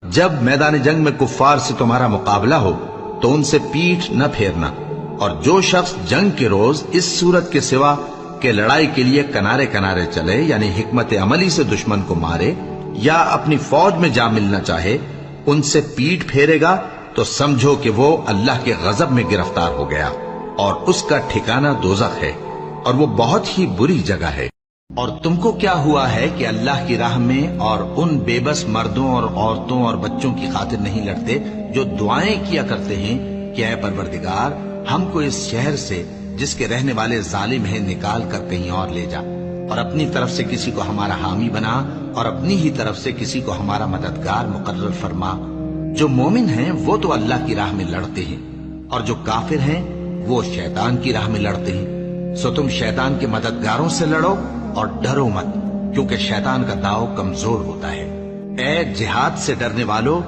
جب میدان جنگ میں کفار سے تمہارا مقابلہ ہو تو ان سے پیٹھ نہ پھیرنا، اور جو شخص جنگ کے روز اس صورت کے سوا کہ لڑائی کے لیے کنارے کنارے چلے، یعنی حکمت عملی سے دشمن کو مارے یا اپنی فوج میں جا ملنا چاہے، ان سے پیٹھ پھیرے گا تو سمجھو کہ وہ اللہ کے غضب میں گرفتار ہو گیا، اور اس کا ٹھکانہ دوزخ ہے، اور وہ بہت ہی بری جگہ ہے۔ اور تم کو کیا ہوا ہے کہ اللہ کی راہ میں اور ان بے بس مردوں اور عورتوں اور بچوں کی خاطر نہیں لڑتے جو دعائیں کیا کرتے ہیں کہ اے پروردگار ہم کو اس شہر سے جس کے رہنے والے ظالم ہیں نکال کر کہیں اور لے جا، اور اپنی طرف سے کسی کو ہمارا حامی بنا اور اپنی ہی طرف سے کسی کو ہمارا مددگار مقرر فرما۔ جو مومن ہیں وہ تو اللہ کی راہ میں لڑتے ہیں، اور جو کافر ہیں وہ شیطان کی راہ میں لڑتے ہیں، سو تم شیطان کے مددگاروں سے لڑو اور ڈرو مت، کیونکہ شیطان کا داؤ کمزور ہوتا ہے۔ اے جہاد سے ڈرنے والو،